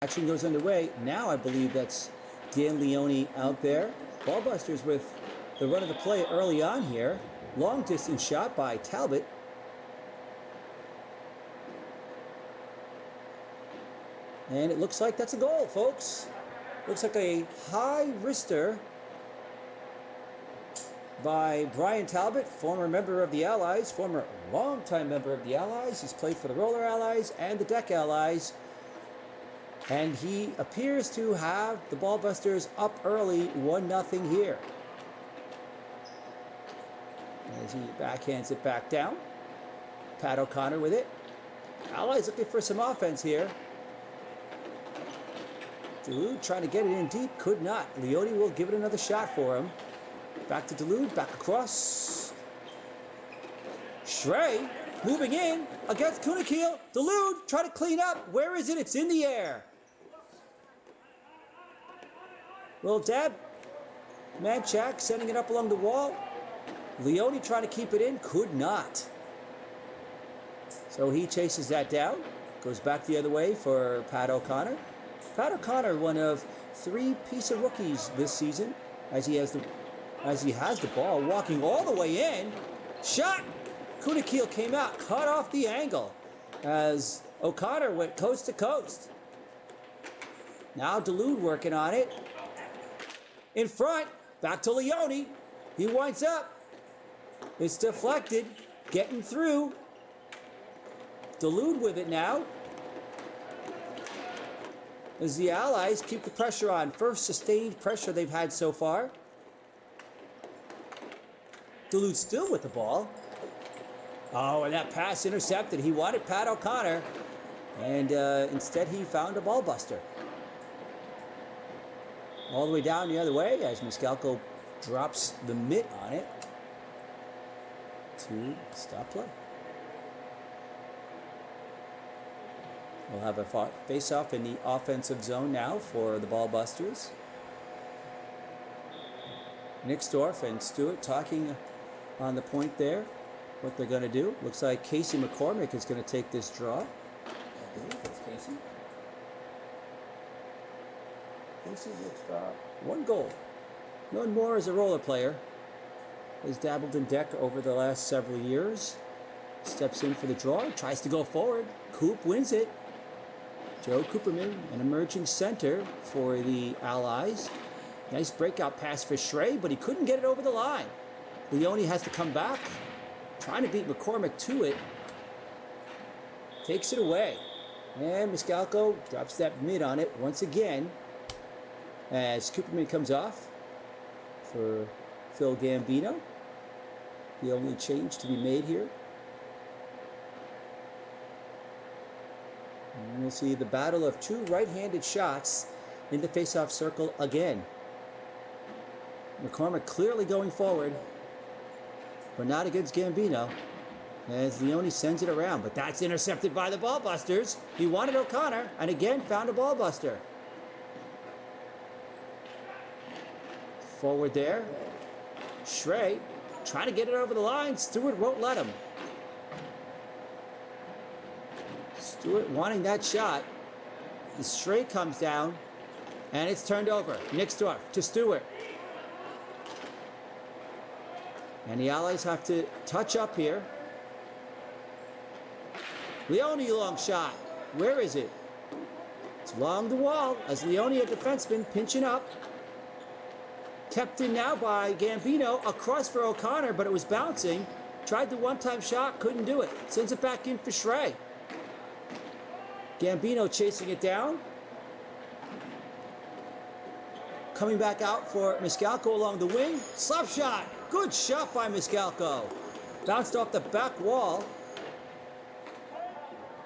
Action goes underway. Now I believe that's Dan Leone out there. Ballbusters with the run of the play early on here. Long distance shot by Talbot. And it looks like that's a goal, folks. Looks like a high wrister by Brian Talbot, former member of the Allies, former longtime member of the Allies. He's played for the Roller Allies and the Deck Allies. And he appears to have the Ballbusters up early, 1-0 here. As he backhands it back down. Pat O'Connor with it. Allies looking for some offense here. Dulude trying to get it in deep, could not. Leone will give it another shot for him. Back to Dulude, back across. Schrey moving in against Kunakil. Dulude try to clean up. Where is it? It's in the air. Little dab. Manchak sending it up along the wall. Leone trying to keep it in, could not. So he chases that down. Goes back the other way for Pat O'Connor. Pat O'Connor, one of 3 PISA rookies this season, as he has the ball, walking all the way in. Shot! Kunakil came out, cut off the angle as O'Connor went coast to coast. Now Dulude working on it. In front, back to Leone. He winds up. It's deflected, getting through. Dulude with it now. As the Allies keep the pressure on. First sustained pressure they've had so far. Dulude still with the ball. Oh, and that pass intercepted. He wanted Pat O'Connor, and instead he found a ball buster. All the way down the other way as Miscalco drops the mitt on it to stop play. We'll have a face-off in the offensive zone now for the Ballbusters. Nixdorf and Stewart talking on the point there, what they're going to do. Looks like Casey McCormick is going to take this draw. I believe it's Casey. Casey looks for 1 goal. None more as a roller player. Has dabbled in deck over the last several years. Steps in for the draw, tries to go forward. Coop wins it. Joe Cooperman, an emerging center for the Allies. Nice breakout pass for Schrey, but he couldn't get it over the line. Leone has to come back, trying to beat McCormick to it. Takes it away. And Miscalco drops that mid on it once again as Cooperman comes off for Phil Gambino. The only change to be made here. And we'll see the battle of 2 right-handed shots in the face-off circle again. McCormick clearly going forward, but not against Gambino, as Leone sends it around. But that's intercepted by the Ballbusters. He wanted O'Connor, and again found a Ballbuster. Forward there. Schrey trying to get it over the line. Stewart won't let him. Stewart wanting that shot. The Schrey comes down, and it's turned over. Nixdorf to Stewart. And the Allies have to touch up here. Leone long shot. Where is it? It's along the wall as Leone, a defenseman, pinching up. Kept in now by Gambino. Across for O'Connor, but it was bouncing. Tried the one-time shot, couldn't do it. Sends it back in for Schrey. Gambino chasing it down. Coming back out for Miscalco along the wing. Slap shot. Good shot by Miscalco. Bounced off the back wall.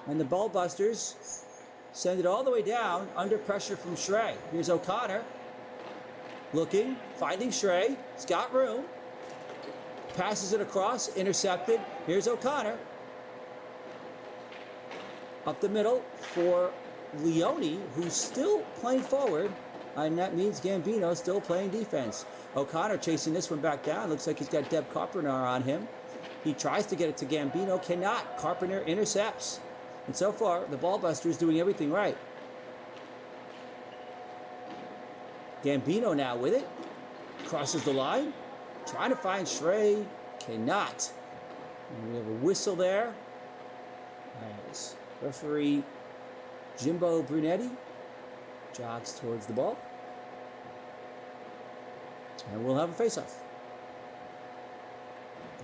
And the Ballbusters send it all the way down under pressure from Schrey. Here's O'Connor. Looking, finding Schrey. He's got room. Passes it across, intercepted. Here's O'Connor. Up the middle for Leone, who's still playing forward. And that means Gambino still playing defense. O'Connor chasing this one back down. Looks like he's got Deb Carpenter on him. He tries to get it to Gambino, cannot. Carpenter intercepts. And so far, the Ballbusters doing everything right. Gambino now with it. Crosses the line. Trying to find Shrey. Cannot. And we have a whistle there. As referee Jimbo Brunetti jogs towards the ball. And we'll have a face-off.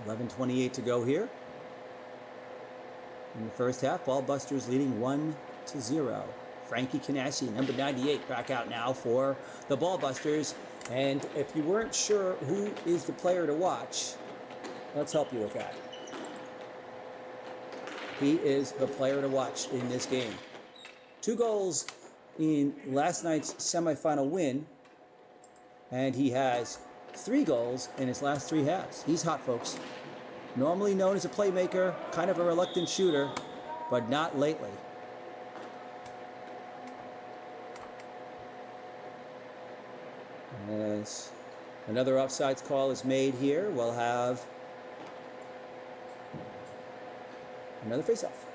11:28 to go here. In the first half, Ballbusters leading 1-0. Frankie Canassi, number 98, back out now for the Ballbusters. And if you weren't sure who is the player to watch, let's help you with that. He is the player to watch in this game. 2 goals in last night's semifinal win, and he has 3 goals in his last 3 halves. He's hot, folks. Normally known as a playmaker, kind of a reluctant shooter, but not lately. As another offsides call is made here, we'll have another face-off.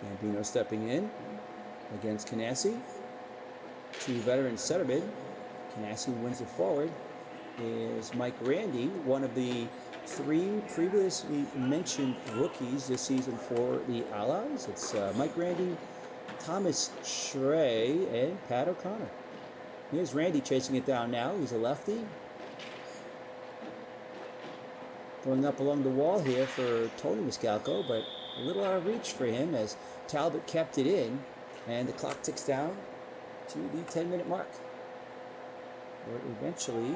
Gambino stepping in against Canassi. 2 veteran centermen. Canassi wins it forward. Is Mike Randy, one of the 3 previously mentioned rookies this season for the Allies. It's Mike Randy, Thomas Shrey, and Pat O'Connor. Here's Randy chasing it down now. He's a lefty. Going up along the wall here for Tony Miscalco, but a little out of reach for him as Talbot kept it in, and the clock ticks down to the 10-minute mark, where eventually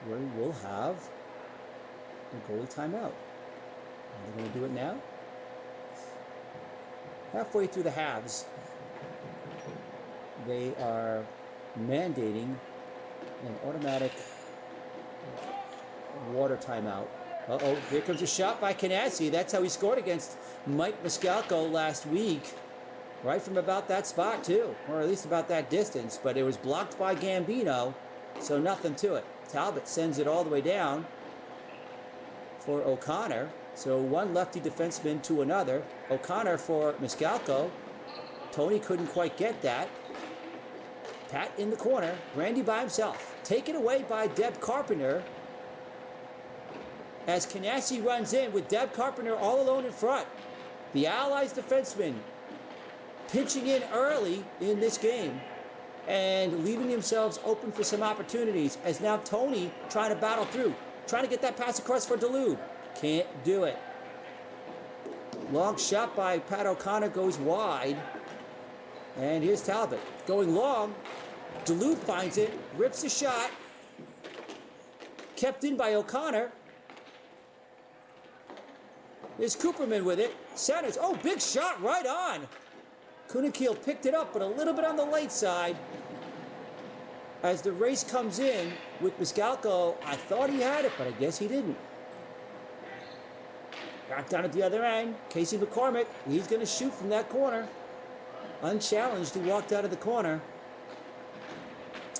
we will have a goalie timeout. And they're going to do it now. Halfway through the halves, they are mandating an automatic water timeout. Uh-oh, here comes a shot by Canassi. That's how he scored against Mike Miscalco last week. Right from about that spot, too. Or at least about that distance. But it was blocked by Gambino, so nothing to it. Talbot sends it all the way down for O'Connor. So one lefty defenseman to another. O'Connor for Miscalco. Tony couldn't quite get that. Pat in the corner. Randy by himself. Taken away by Deb Carpenter. As Canassi runs in with Deb Carpenter all alone in front. The Allies defenseman pitching in early in this game and leaving themselves open for some opportunities, as now Tony trying to battle through, trying to get that pass across for Duluth. Can't do it. Long shot by Pat O'Connor goes wide. And here's Talbot going long. Duluth finds it, rips the shot. Kept in by O'Connor. There's Cooperman with it. Centers. Oh, big shot right on. Kunakil picked it up, but a little bit on the late side. As the race comes in with Miscalco, I thought he had it, but I guess he didn't. Back down at the other end, Casey McCormick. He's going to shoot from that corner. Unchallenged, he walked out of the corner.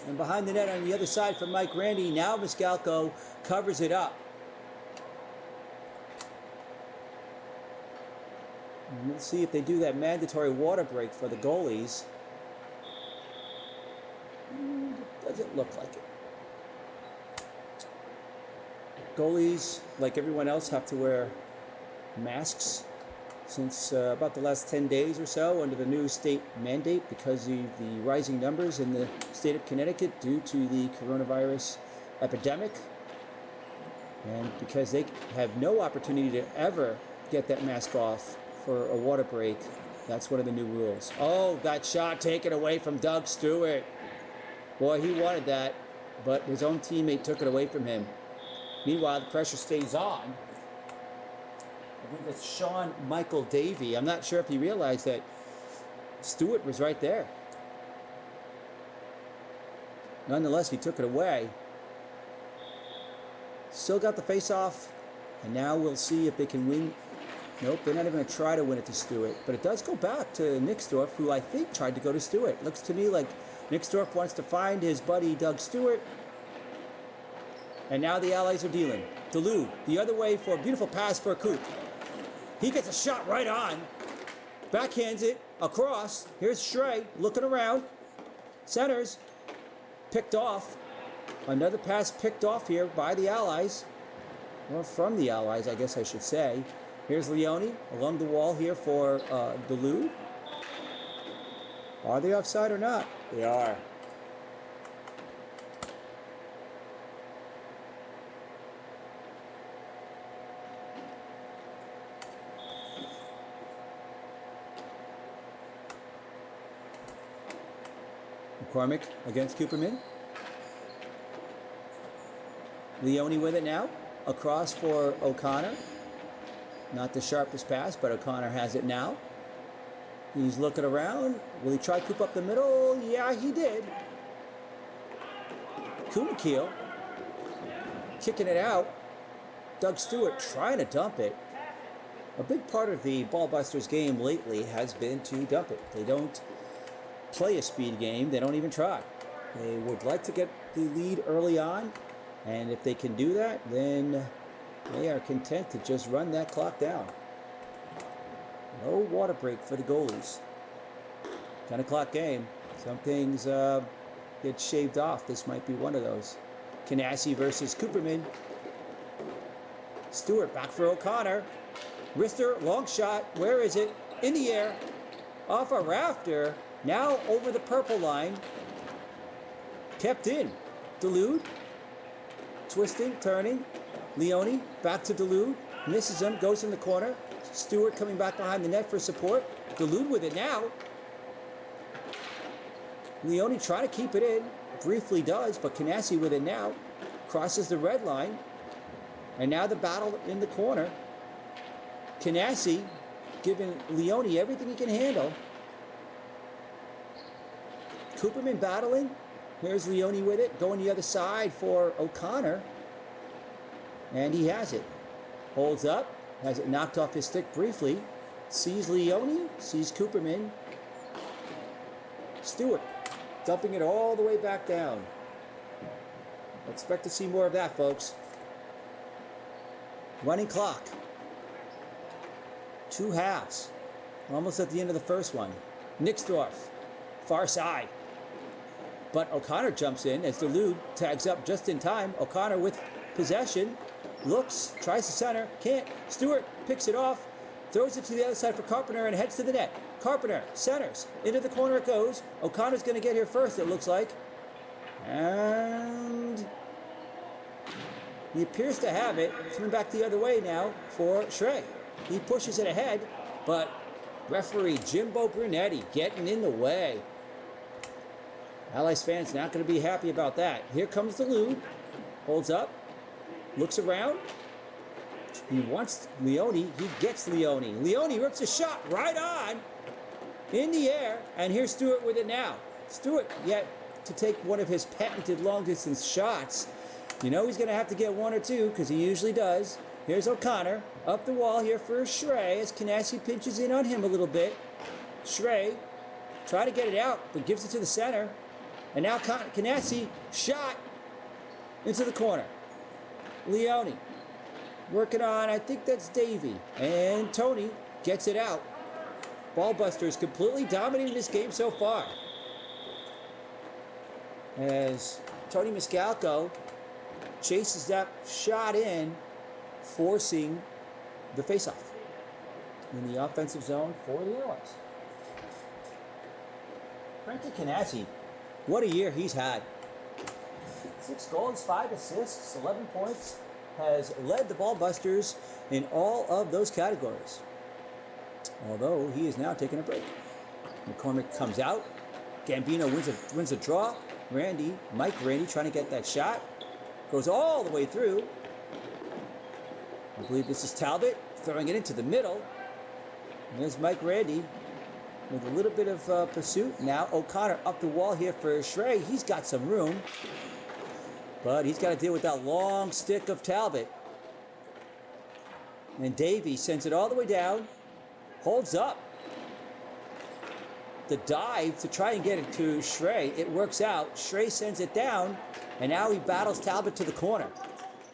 And behind the net on the other side for Mike Randy, now Miscalco covers it up. And let's see if they do that mandatory water break for the goalies. Doesn't look like it. Goalies, like everyone else, have to wear masks since about the last 10 days or so under the new state mandate because of the rising numbers in the state of Connecticut due to the coronavirus epidemic. And because they have no opportunity to ever get that mask off for a water break, that's one of the new rules. Oh, that shot taken away from Doug Stewart. Boy, he wanted that, but his own teammate took it away from him. Meanwhile, the pressure stays on. I think that's Sean Michael Davey. I'm not sure if he realized that Stewart was right there. Nonetheless, he took it away. Still got the face-off, and now we'll see if they can win. Nope, they're not even going to try to win it to Stewart. But it does go back to Nixdorf, who I think tried to go to Stewart. Looks to me like Nixdorf wants to find his buddy Doug Stewart. And now the Allies are dealing. Duluth, the other way for a beautiful pass for Coop. He gets a shot right on. Backhands it across. Here's Schrey looking around. Centers. Picked off. Another pass picked off here by the Allies. Or from the Allies, I guess I should say. Here's Leone along the wall here for Dulude. Are they offside or not? They are. McCormick against Cooperman. Leone with it now. Across for O'Connor. Not the sharpest pass, but O'Connor has it now. He's looking around. Will he try Coop up the middle? Yeah, he did. Kumakil kicking it out. Doug Stewart trying to dump it. A big part of the Ballbusters game lately has been to dump it. They don't play a speed game. They don't even try. They would like to get the lead early on, and if they can do that, then they are content to just run that clock down. No water break for the goalies. 10 o'clock game. Some things get shaved off. This might be one of those. Canassi versus Cooperman. Stewart back for O'Connor. Rister, long shot. Where is it? In the air. Off a rafter. Now over the purple line. Kept in. Dulude. Twisting, turning. Leone back to Dulude. Misses him. Goes in the corner. Stewart coming back behind the net for support. Dulude with it now. Leone trying to keep it in. Briefly does, but Canassi with it now. Crosses the red line. And now the battle in the corner. Canassi giving Leone everything he can handle. Cooperman battling. Here's Leone with it. Going the other side for O'Connor. And he has it. Holds up. Has it knocked off his stick briefly. Sees Leone. Sees Cooperman. Stewart dumping it all the way back down. Expect to see more of that, folks. Running clock. 2 halves. Almost at the end of the first one. Nixdorf. Far side. But O'Connor jumps in as Dulude tags up just in time. O'Connor with possession. Looks, tries to center, can't. Stewart picks it off, throws it to the other side for Carpenter and heads to the net. Carpenter centers, into the corner it goes. O'Connor's going to get here first, it looks like. And he appears to have it. Coming back the other way now for Schrey. He pushes it ahead, but referee Jimbo Brunetti getting in the way. Allies fans not going to be happy about that. Here comes Dulude, holds up. Looks around. He wants Leone. He gets Leone. Leone rips a shot right on. In the air. And here's Stewart with it now. Stewart yet to take one of his patented long-distance shots. You know he's going to have to get 1 or 2 because he usually does. Here's O'Connor. Up the wall here for Schrey as Canassi pinches in on him a little bit. Schrey try to get it out, but gives it to the center. And now Canassi shot into the corner. Leone working on, I think that's Davey. And Tony gets it out. Ballbusters completely dominating this game so far. As Tony Miscalco chases that shot in, forcing the faceoff in the offensive zone for the Allies. Frankie Canassi, what a year he's had. 6 goals, 5 assists, 11 points, has led the Ballbusters in all of those categories. Although he is now taking a break. McCormick comes out. Gambino wins a draw. Mike Randy trying to get that shot. Goes all the way through. I believe this is Talbot throwing it into the middle. And there's Mike Randy with a little bit of pursuit. Now O'Connor up the wall here for Schrey. He's got some room. But he's got to deal with that long stick of Talbot. And Davey sends it all the way down. Holds up. The dive to try and get it to Schrey. It works out. Schrey sends it down. And now he battles Talbot to the corner.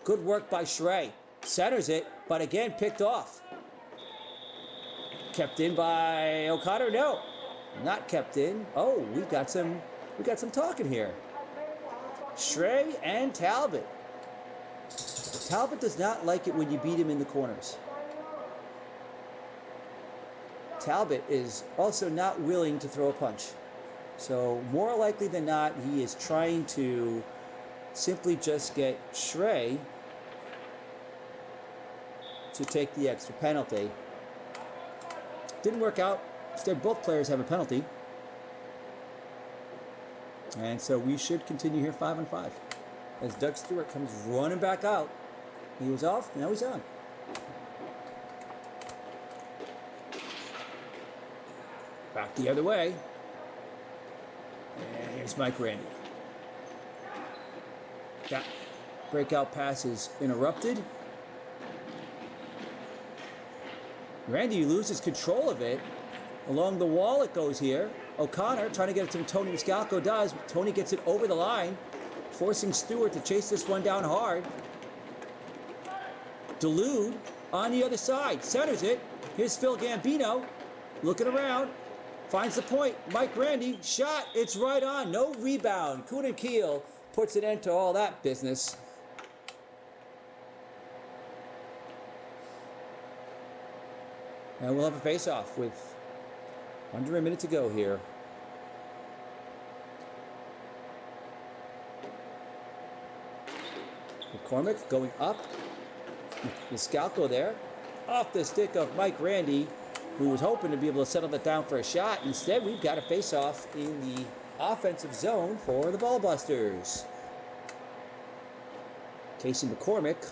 Good work by Schrey. Centers it, but again picked off. Kept in by O'Connor. No, not kept in. Oh, we got some talking here. Schrey and Talbot. Talbot does not like it when you beat him in the corners. Talbot is also not willing to throw a punch. So more likely than not, he is trying to simply just get Schrey to take the extra penalty. Didn't work out. Instead, both players have a penalty. And so we should continue here 5-5. As Doug Stewart comes running back out. He was off, now he's on. Back the other way. And here's Mike Randy. That breakout pass is interrupted. Randy loses control of it. Along the wall it goes here. O'Connor trying to get it to Tony Mascalco does. Tony gets it over the line, forcing Stewart to chase this one down hard. Delude on the other side, centers it. Here's Phil Gambino, looking around, finds the point. Mike Randy, shot, it's right on, no rebound. Kunin Keel puts an end to all that business. And we'll have a face-off with under a minute to go here. McCormick going up. Mascalco there. Off the stick of Mike Randy, who was hoping to be able to settle that down for a shot. Instead, we've got a face-off in the offensive zone for the Ballbusters. Casey McCormick,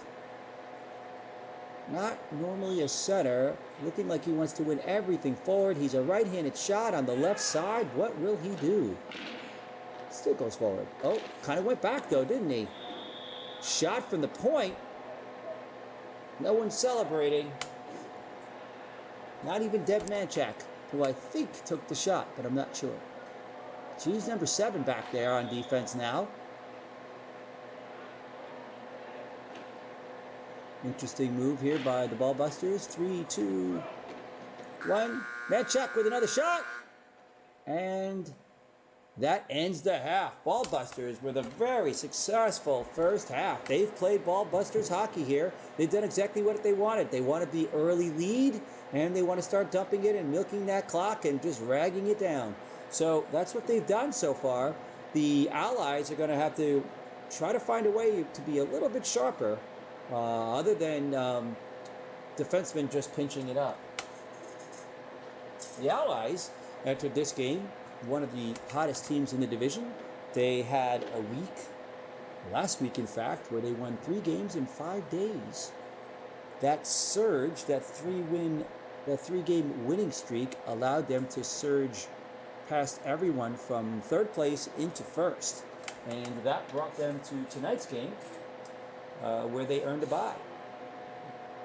not normally a center, looking like he wants to win everything forward. He's a right-handed shot on the left side. What will he do? Still goes forward. Oh, kind of went back though, didn't he? Shot from the point. No one's celebrating. Not even Deb Manchak, who I think took the shot, but I'm not sure. She's number 7 back there on defense now. Interesting move here by the Ballbusters. 3, 2, 1. Manchak with another shot. And that ends the half. Ballbusters with a very successful first half. They've played Ballbusters hockey here. They've done exactly what they wanted. They wanted the early lead, and they want to start dumping it and milking that clock and just ragging it down. So that's what they've done so far. The Allies are going to have to try to find a way to be a little bit sharper, other than defensemen just pinching it up. The Allies entered this game, one of the hottest teams in the division. They had a week, last week in fact, where they won 3 games in 5 days. That surge, that 3-game winning streak allowed them to surge past everyone from 3rd place into 1st. And that brought them to tonight's game, where they earned a bye.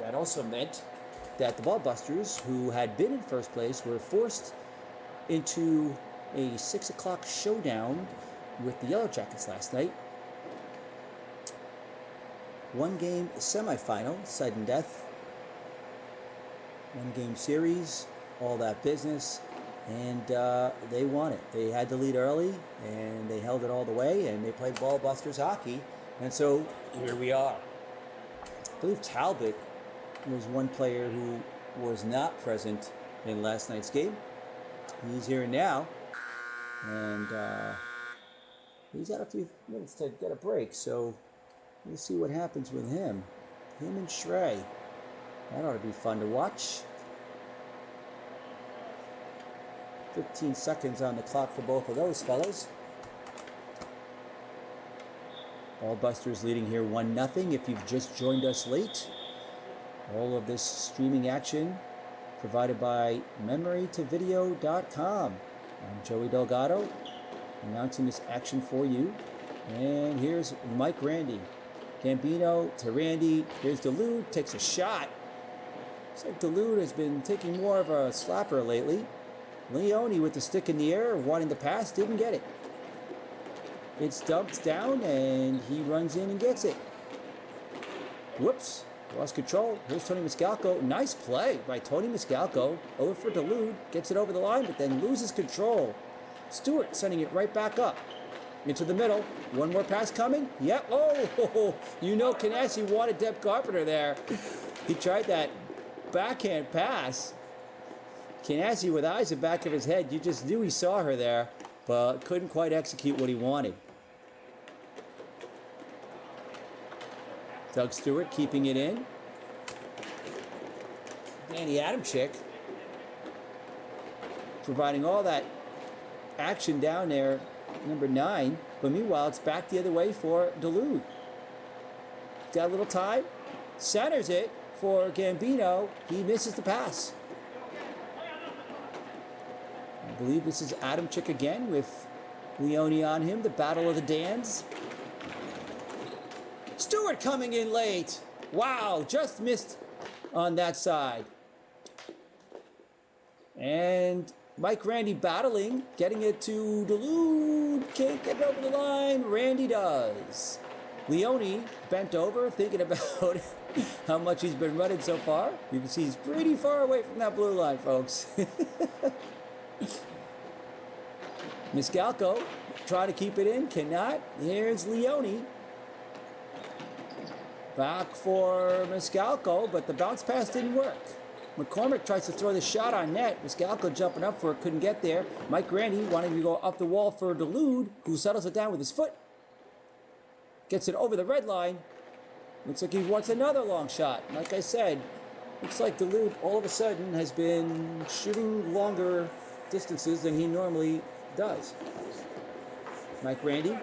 That also meant that the Ballbusters, who had been in 1st place, were forced into a 6 o'clock showdown with the Yellow Jackets last night. 1-game semifinal, sudden death. 1-game series, all that business. And they won it. They had the lead early, and they held it all the way, and they played Ballbusters hockey. And so here we are. I believe Talbot was one player who was not present in last night's game. He's here now, and he's got a few minutes to get a break, so we'll see what happens with him. Him and Schrey. That ought to be fun to watch. 15 seconds on the clock for both of those fellas. Ballbusters leading here 1-0. If you've just joined us late, all of this streaming action provided by memorytovideo.com. I'm Joey Delgado, announcing this action for you. And here's Mike Randy. Gambino to Randy. Here's Delude, takes a shot. Looks like Delude has been taking more of a slapper lately. Leone with the stick in the air, wanting the pass, didn't get it. It's dumped down, and he runs in and gets it. Whoops. Lost control. Here's Tony Mascalco. Nice play by Tony Mascalco. Over for Dulude. Gets it over the line, but then loses control. Stewart sending it right back up. Into the middle. One more pass coming. Yep. Oh, you know Canassi wanted Deb Carpenter there. He tried that backhand pass. Canassi with eyes in the back of his head. You just knew he saw her there, but couldn't quite execute what he wanted. Doug Stewart keeping it in. Danny Adamczyk providing all that action down there, number 9. But meanwhile, it's back the other way for Duluth. Got a little time. Centers it for Gambino. He misses the pass. I believe this is Adamczyk again with Leone on him. The battle of the Dans. Stewart coming in late. Wow, just missed on that side. And Mike Randy battling, getting it to Dulude. Can't get it over the line. Randy does. Leone bent over, thinking about how much he's been running so far. You can see he's pretty far away from that blue line, folks. Mascalco trying to keep it in, cannot. Here's Leone. Back for Mascalco, but the bounce pass didn't work. McCormick tries to throw the shot on net. Mascalco jumping up for it, couldn't get there. Mike Randy wanting to go up the wall for Dulude, who settles it down with his foot. Gets it over the red line. Looks like he wants another long shot. Like I said, looks like Dulude all of a sudden has been shooting longer distances than he normally does. Mike Randy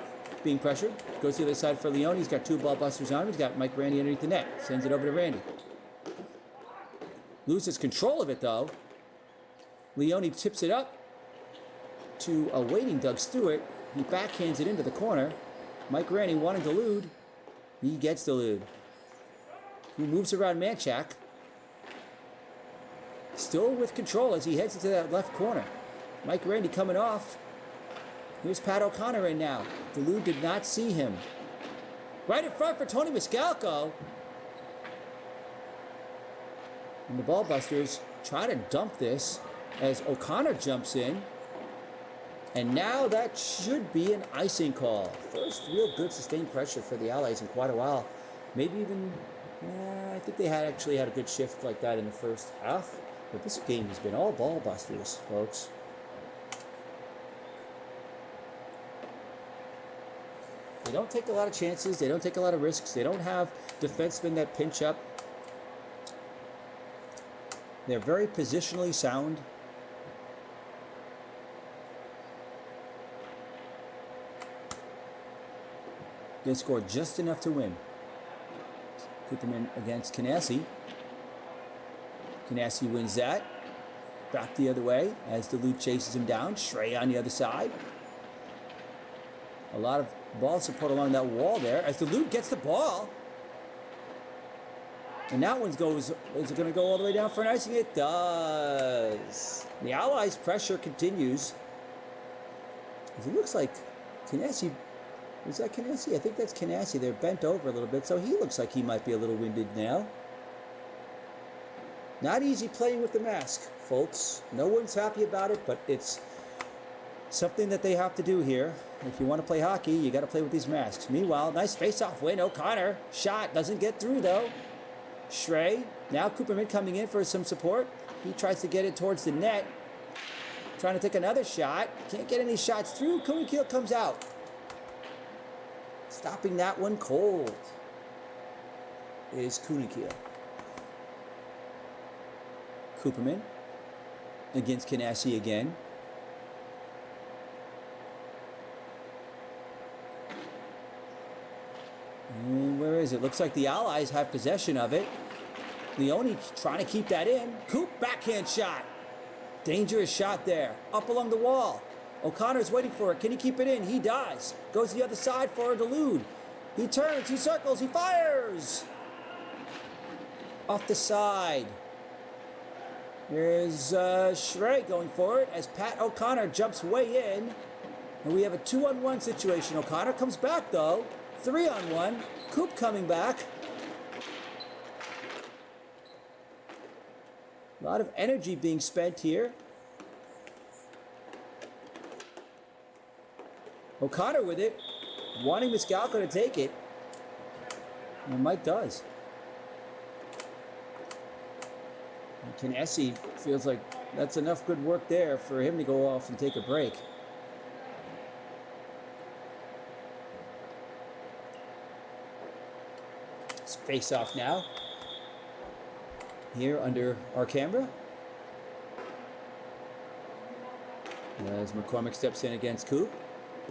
being pressured. Goes to the other side for Leone. He's got 2 ball busters on him. He's got Mike Randy underneath the net. Sends it over to Randy. Loses control of it, though. Leone tips it up to a waiting Doug Stewart. He backhands it into the corner. Mike Randy wanting Dulude. He gets Dulude. Who moves around Manchak. Still with control as he heads into that left corner. Mike Randy coming off. Here's Pat O'Connor in now. Dulude did not see him. Right in front for Tony Mascalco. And the Ballbusters try to dump this as O'Connor jumps in. And now that should be an icing call. First real good sustained pressure for the Allies in quite a while. Maybe even, I think they actually had a good shift like that in the first half. But this game has been all Ballbusters, folks. They don't take a lot of chances. They don't take a lot of risks. They don't have defensemen that pinch up. They're very positionally sound. They scored just enough to win. Put them in against Canassi. Canassi wins that. Back the other way as Duluth chases him down. Schrey on the other side. A lot of ball support along that wall there as Duluth gets the ball. And that one is it going to go all the way down for an icing? It does. The Allies' pressure continues. It looks like Canassi, is that Canassi? I think that's Canassi. They're bent over a little bit, so he looks like he might be a little winded now. Not easy playing with the mask, folks. No one's happy about it, but it's something that they have to do here. If you want to play hockey, you got to play with these masks. Meanwhile, nice face-off win. O'Connor shot doesn't get through though. Schrey, now Cooperman coming in for some support. He tries to get it towards the net. Trying to take another shot. Can't get any shots through. Kunikil comes out. Stopping that one cold is Kunikil. Cooperman against Canassi again. And where is it? Looks like the Allies have possession of it. Leone trying to keep that in. Coop backhand shot. Dangerous shot there. Up along the wall. O'Connor's waiting for it. Can he keep it in? He does. Goes to the other side for Dulude. He turns, he circles, he fires! Off the side. There's Schrey going for it as Pat O'Connor jumps way in. And we have a 2-on-1 situation. O'Connor comes back though. 3-on-1. Coop coming back. A lot of energy being spent here. O'Connor with it, wanting Miscalco to take it. And Mike does. And Essie feels like that's enough good work there for him to go off and take a break. It's face off now. Here under our camera. As McCormick steps in against Coop.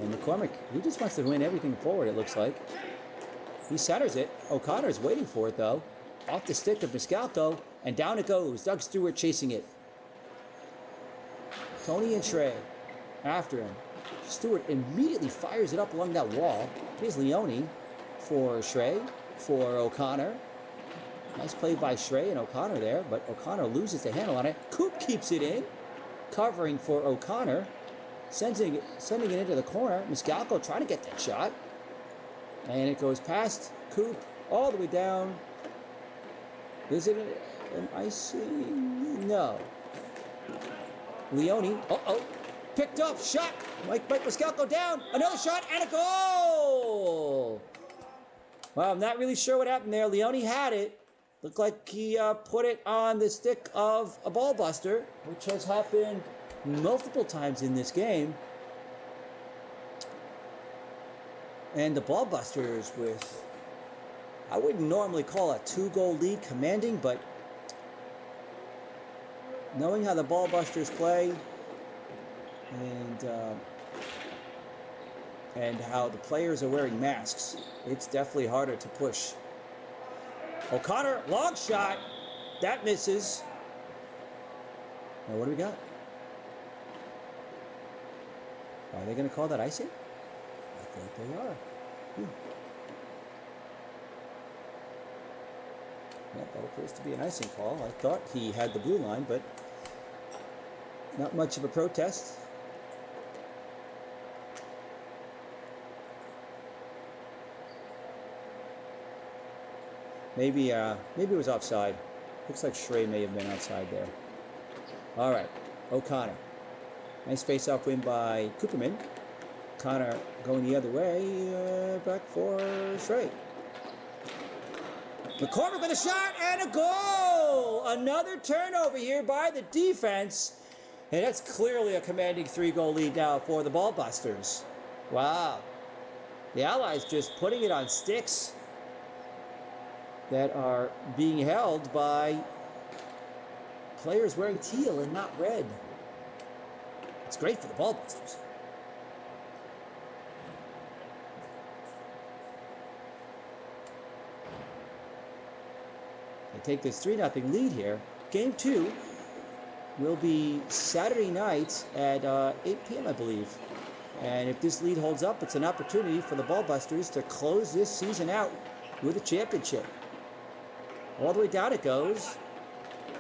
And McCormick, he just wants to win everything forward, it looks like. He centers it. O'Connor's waiting for it, though. Off the stick of Miscalco, and down it goes. Doug Stewart chasing it. Tony and Trey after him. Stewart immediately fires it up along that wall. Here's Leone for Shrey, for O'Connor. Nice play by Shrey and O'Connor there, but O'Connor loses the handle on it. Coop keeps it in, covering for O'Connor, sending it into the corner. Miscalco trying to get that shot. And it goes past Coop all the way down. Is it an icing? No. Leone, picked up, shot. Mike Miscalco down. Another shot and a goal. Well, I'm not really sure what happened there. Leone had it. Looked like he put it on the stick of a ball buster, which has happened multiple times in this game. And the ball busters with, I wouldn't normally call a 2-goal lead commanding, but knowing how the ball busters play and how the players are wearing masks, it's definitely harder to push. O'Connor, long shot. That misses. Now what do we got? Are they going to call that icing? I think they are. Yeah, that appears to be an icing call. I thought he had the blue line, but not much of a protest. Maybe it was offside. Looks like Shrey may have been outside there. All right, O'Connor. Nice face-off win by Cooperman. Connor going the other way, back for Shrey. McCormick with a shot and a goal! Another turnover here by the defense. And that's clearly a commanding 3-goal lead now for the ball busters. Wow. The Allies just putting it on sticks that are being held by players wearing teal and not red. It's great for the ball busters. They take this 3-0 lead here. Game 2 will be Saturday night at 8 p.m., I believe. And if this lead holds up, it's an opportunity for the ball busters to close this season out with a championship. All the way down it goes.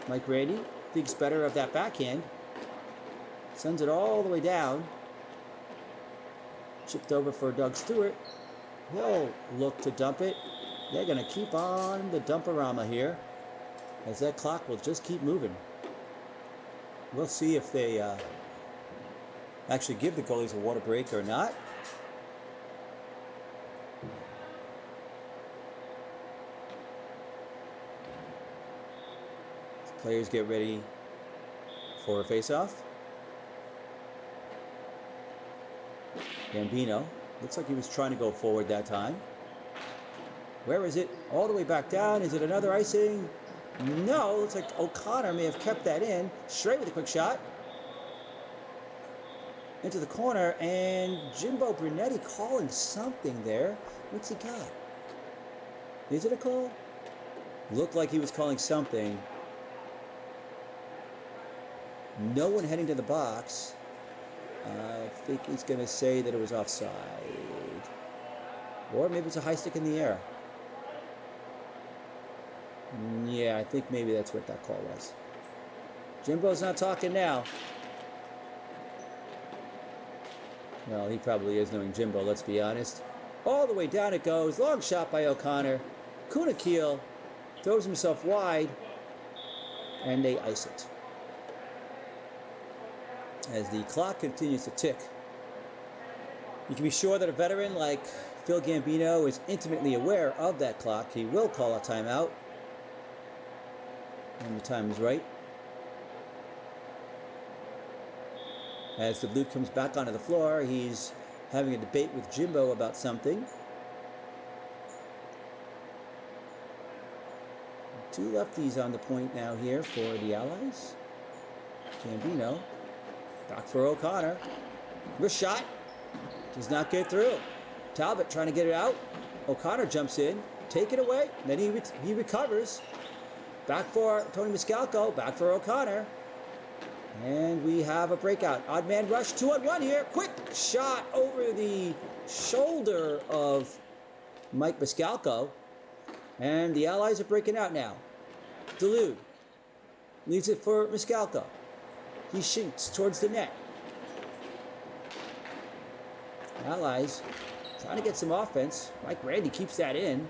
Mike Randy thinks better of that backhand. Sends it all the way down. Chipped over for Doug Stewart. He'll look to dump it. They're going to keep on the dumperama here, as that clock will just keep moving. We'll see if they actually give the goalies a water break or not. Players get ready for a face-off. Gambino, looks like he was trying to go forward that time. Where is it? All the way back down. Is it another icing? No, looks like O'Connor may have kept that in. Straight with a quick shot. Into the corner, and Jimbo Brunetti calling something there. What's he got? Is it a call? Looked like he was calling something. No one heading to the box. I think he's going to say that it was offside. Or maybe it's a high stick in the air. Yeah, I think maybe that's what that call was. Jimbo's not talking now. Well, he probably is, knowing Jimbo, let's be honest. All the way down it goes. Long shot by O'Connor. Kunakil throws himself wide. and they ice it. As the clock continues to tick, you can be sure that a veteran like Phil Gambino is intimately aware of that clock. He will call a timeout when the time is right. As the Blue comes back onto the floor, he's having a debate with Jimbo about something. Two lefties on the point now here for the Allies. Gambino, back for O'Connor. Wrist shot, does not get through. Talbot trying to get it out. O'Connor jumps in, take it away, then he recovers. Back for Tony Miscalco, back for O'Connor. And we have a breakout. Odd man rush, 2-on-1 here. Quick shot over the shoulder of Mike Miscalco. And the Allies are breaking out now. Dulude leaves it for Miscalco. He shoots towards the net. Allies trying to get some offense. Mike Randy keeps that in.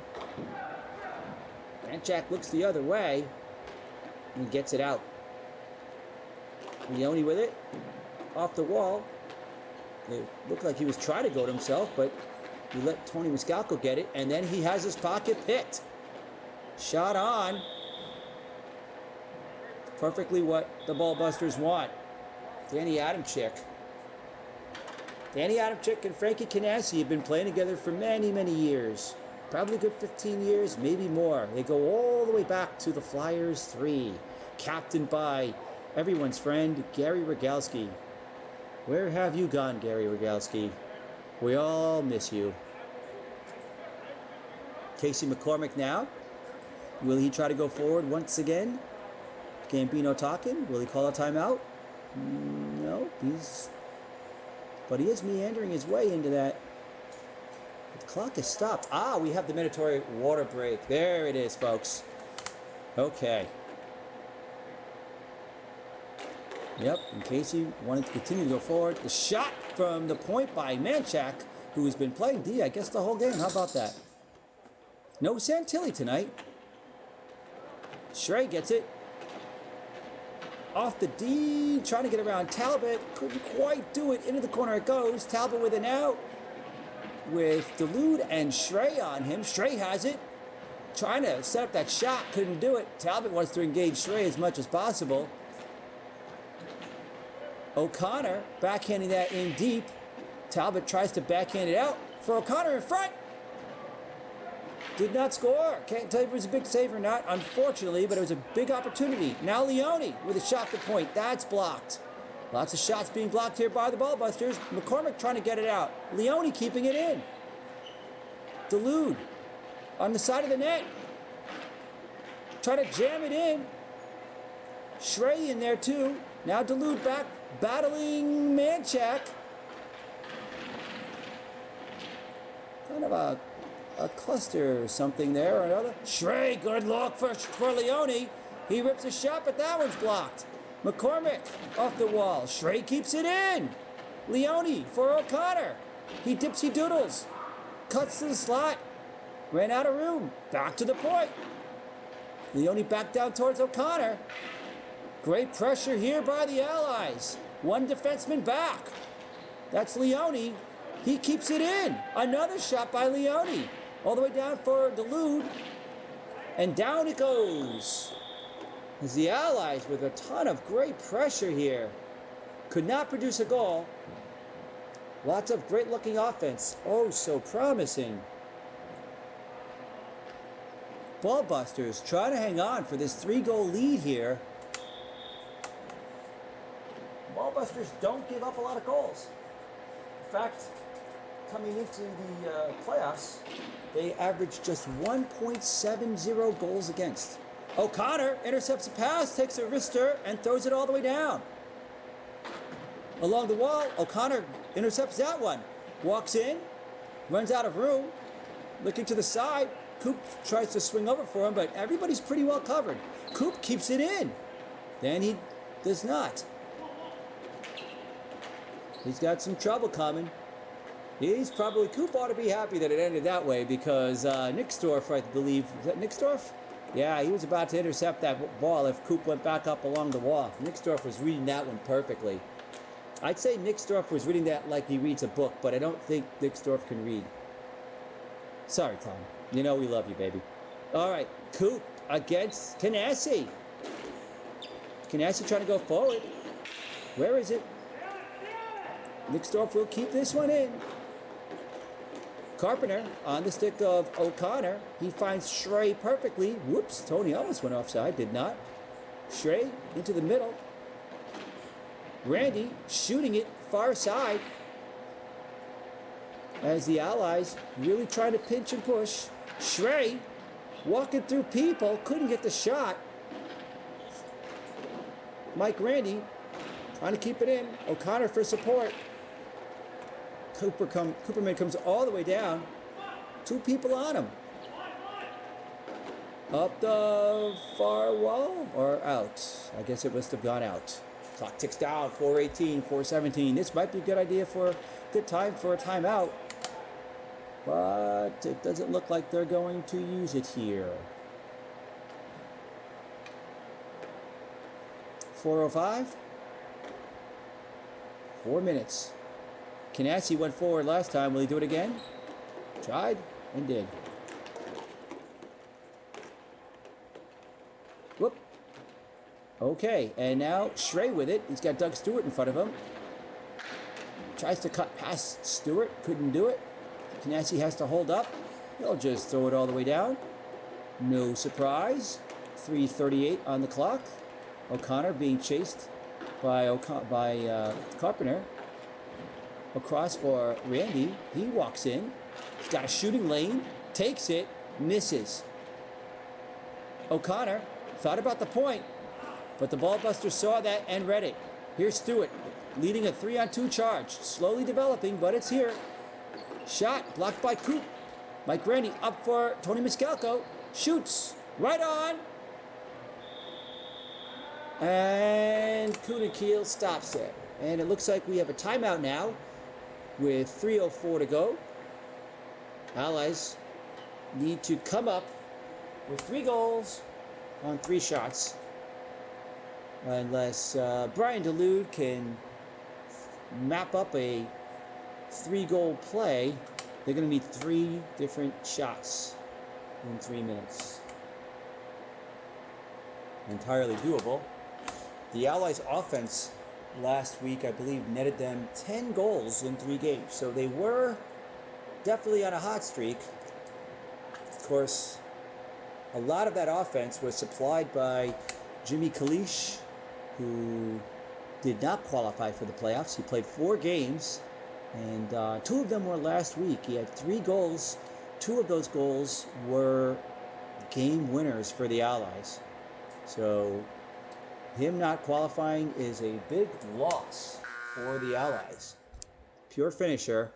Manchak looks the other way and gets it out. Leone with it, off the wall. It looked like he was trying to go to himself, but he let Tony Miscalco get it, and then he has his pocket picked. Shot on. Perfectly what the Ball Busters want. Danny Adamczyk. Danny Adamczyk and Frankie Canassi have been playing together for many, many years. Probably a good 15 years, maybe more. They go all the way back to the Flyers 3, captained by everyone's friend, Gary Rogalski. Where have you gone, Gary Rogalski? We all miss you. Casey McCormick now. Will he try to go forward once again? Gambino talking. Will he call a timeout? No, but he is meandering his way into that. The clock is stopped. We have the mandatory water break. There it is, folks. Okay. Yep, in case you wanted to continue to go forward. The shot from the point by Manchak, who has been playing D, I guess, the whole game. How about that? No Santilli tonight. Schrey gets it. Off the D, trying to get around Talbot. Couldn't quite do it. Into the corner it goes. Talbot with an out. With Dulude and Schrey on him. Schrey has it. Trying to set up that shot. Couldn't do it. Talbot wants to engage Schrey as much as possible. O'Connor backhanding that in deep. Talbot tries to backhand it out for O'Connor in front. Did not score. Can't tell you if it was a big save or not, unfortunately, but it was a big opportunity. Now Leone with a shot to point. That's blocked. Lots of shots being blocked here by the Ballbusters. McCormick trying to get it out. Leone keeping it in. Dulude on the side of the net. Trying to jam it in. Schrey in there too. Now Dulude back battling Manchak. Kind of a cluster or something there or another. Schrey, good look for Leone. He rips a shot, but that one's blocked. McCormick off the wall. Schrey keeps it in. Leone for O'Connor. He dipsy doodles. Cuts to the slot. Ran out of room. Back to the point. Leone back down towards O'Connor. Great pressure here by the Allies. One defenseman back. That's Leone. He keeps it in. Another shot by Leone. All the way down for Dulude. And down it goes. As the Allies, with a ton of great pressure here, could not produce a goal. Lots of great looking offense. Oh, so promising. Ballbusters trying to hang on for this 3-goal lead here. Ballbusters don't give up a lot of goals. In fact, coming into the playoffs, they averaged just 1.70 goals against. O'Connor intercepts a pass, takes a wrister, and throws it all the way down. Along the wall, O'Connor intercepts that one. Walks in, runs out of room, looking to the side. Coop tries to swing over for him, but everybody's pretty well covered. Coop keeps it in. Then he does not. He's got some trouble coming. Coop ought to be happy that it ended that way because Nixdorf, I believe, is that Nixdorf? Yeah, he was about to intercept that ball if Coop went back up along the wall. Nixdorf was reading that one perfectly. I'd say Nixdorf was reading that like he reads a book, but I don't think Nixdorf can read. Sorry, Tom. You know we love you, baby. All right, Coop against Canassi. Canassi trying to go forward. Where is it? Nixdorf will keep this one in. Carpenter on the stick of O'Connor. He finds Schrey perfectly. Whoops, Tony almost went offside, did not. Schrey into the middle. Randy shooting it far side. As the Allies really trying to pinch and push. Schrey walking through people, couldn't get the shot. Mike Randy trying to keep it in. O'Connor for support. Cooperman comes all the way down. Two people on him. Up the far wall or out? I guess it must have gone out. Clock ticks down. 4:18, 4:17. This might be a good idea for a good time for a timeout. But it doesn't look like they're going to use it here. 4:05. 4 minutes. Canassi went forward last time. Will he do it again? Tried and did. Whoop. Okay, and now Schrey with it. He's got Doug Stewart in front of him. Tries to cut past Stewart. Couldn't do it. Canassi has to hold up. He'll just throw it all the way down. No surprise. 3:38 on the clock. O'Connor being chased by Carpenter. Across for Randy. He walks in. He's got a shooting lane. Takes it. Misses. O'Connor thought about the point, but the ball buster saw that and read it. Here's Stewart leading a 3-on-2 charge. Slowly developing, but it's here. Shot blocked by Coop. Mike Randy up for Tony Miscalco. Shoots. Right on. And Kunikeel stops it. And it looks like we have a timeout now with 3:04 to go. Allies need to come up with 3 goals on 3 shots. Unless Brian DeLude can map up a 3-goal play, they're going to need 3 different shots in 3 minutes. Entirely doable. The Allies' offense last week, I believe, netted them 10 goals in 3 games. So they were definitely on a hot streak. Of course, a lot of that offense was supplied by Jimmy Kalish, who did not qualify for the playoffs. He played 4 games, and 2 of them were last week. He had 3 goals. 2 of those goals were game winners for the Allies. So him not qualifying is a big loss for the Allies. Pure finisher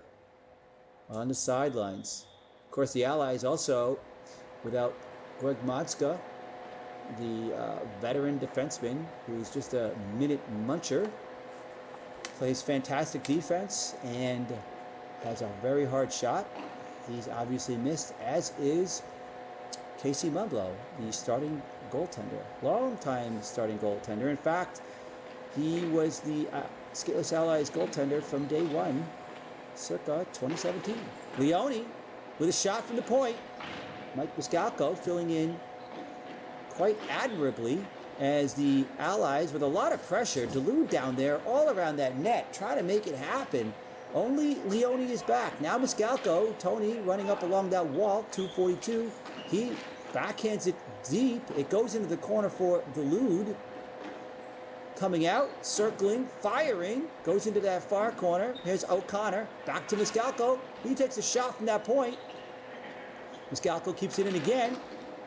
on the sidelines. Of course, the Allies also, without Greg Matska, the veteran defenseman, who's just a minute muncher, plays fantastic defense and has a very hard shot. He's obviously missed, as is Casey Mublow, the starting goaltender, long-time starting goaltender. In fact, he was the Skateless Allies goaltender from day one, circa 2017. Leone with a shot from the point. Mike Miscalco filling in quite admirably as the Allies, with a lot of pressure, DeLude down there all around that net, trying to make it happen. Only Leone is back. Now Miscalco, Tony running up along that wall, 242. He backhands it deep. It goes into the corner for DeLude. Coming out, circling, firing, goes into that far corner. Here's O'Connor, back to Miscalco. He takes a shot from that point. Miscalco keeps it in again.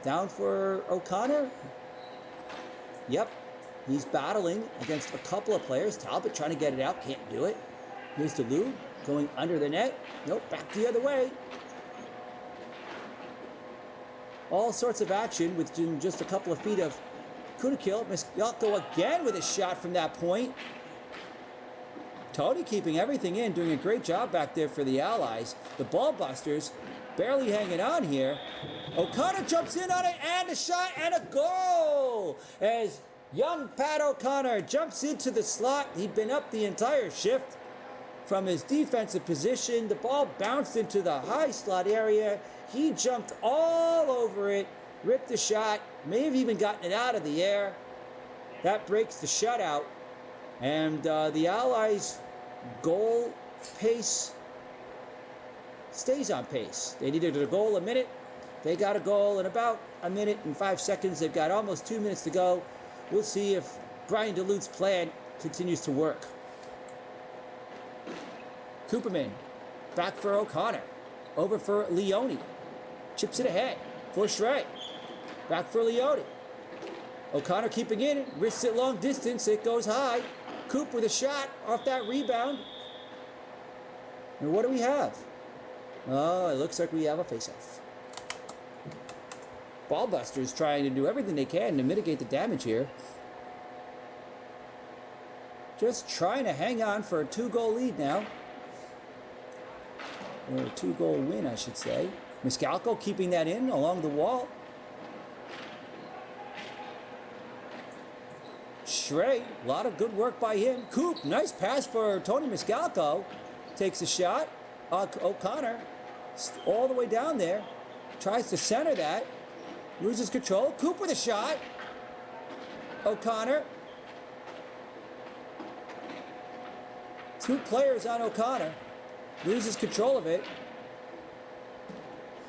Down for O'Connor. Yep, he's battling against a couple of players. Talbot trying to get it out, can't do it. Here's DeLude going under the net. Nope, back the other way. All sorts of action within just a couple of feet of Kunikil. Miscalco again with a shot from that point. Tony keeping everything in, doing a great job back there for the Allies. The ball busters barely hanging on here. O'Connor jumps in on it, and a shot, and a goal! As young Pat O'Connor jumps into the slot. He'd been up the entire shift. From his defensive position, the ball bounced into the high slot area. He jumped all over it, ripped the shot, may have even gotten it out of the air. That breaks the shutout. And the Allies' goal pace stays on pace. They needed a goal a minute. They got a goal in about a minute and 5 seconds. They've got almost 2 minutes to go. We'll see if Brian Duluth's plan continues to work. Cooperman, back for O'Connor. Over for Leone. Chips it ahead for Schrey. Back for Leone. O'Connor keeping in it. Risks it long distance. It goes high. Coop with a shot off that rebound. And what do we have? Oh, it looks like we have a face-off. Ballbusters trying to do everything they can to mitigate the damage here. Just trying to hang on for a 2-goal lead now. Or a 2-goal win, I should say. Miscalco keeping that in along the wall. Schrey, a lot of good work by him. Coop, nice pass for Tony Miscalco. Takes a shot. O'Connor, all the way down there. Tries to center that. Loses control. Coop with a shot. O'Connor. 2 players on O'Connor. Loses control of it.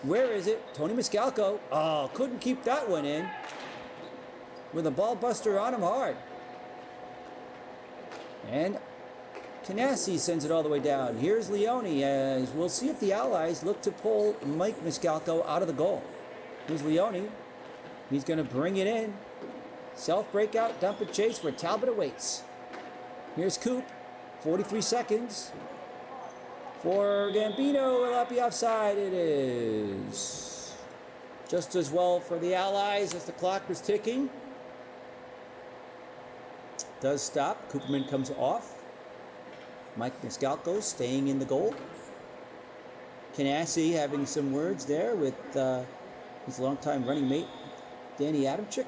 Where is it? Tony Miscalco. Oh, couldn't keep that one in. With a ball buster on him hard. And Canassi sends it all the way down. Here's Leone, as we'll see if the Allies look to pull Mike Miscalco out of the goal. Here's Leone. He's going to bring it in. Self-breakout, dump and chase where Talbot awaits. Here's Coop. 43 seconds. For Gambino, will that be offside? It is. Just as well for the Allies as the clock was ticking. Does stop. Cooperman comes off. Mike Miscalco staying in the goal. Canassi having some words there with his longtime running mate, Danny Adamczyk.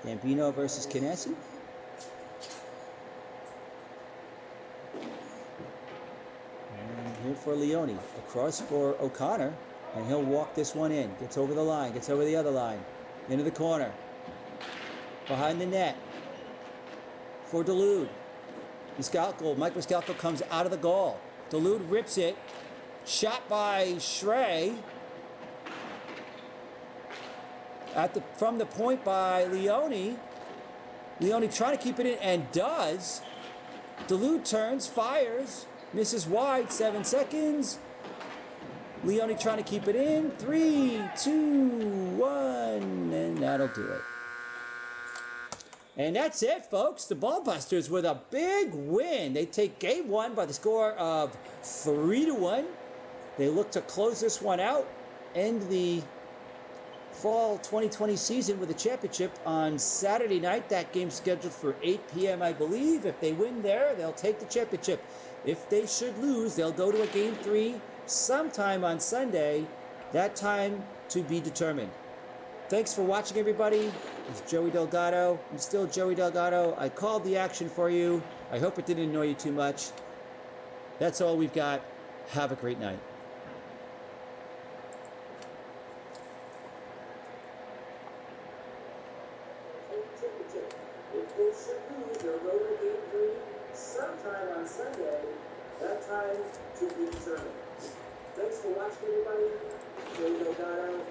Gambino versus Canassi. And here for Leone. Across for O'Connor. And he'll walk this one in. Gets over the line. Gets over the other line. Into the corner. Behind the net. For Duluth. Mike Miscalco comes out of the goal. Duluth rips it. Shot by Schrey. From the point by Leone. Leone trying to keep it in and does. Duluth turns, fires, misses wide, 7 seconds. Leone trying to keep it in. 3, 2, 1, and that'll do it. And that's it, folks. The Ballbusters with a big win. They take game 1 by the score of 3-1. They look to close this one out, end the fall 2020 season with a championship on Saturday night. That game's scheduled for 8 p.m., I believe. If they win there, they'll take the championship. If they should lose, they'll go to a game 3 sometime on Sunday. That time to be determined. Thanks for watching, everybody. It's Joey Delgado. I'm still Joey Delgado. I called the action for you. I hope it didn't annoy you too much. That's all we've got. Have a great night. If they should lose, they'll go to game 3 sometime on Sunday. That time to be determined. Thanks for watching, everybody. Joey Delgado.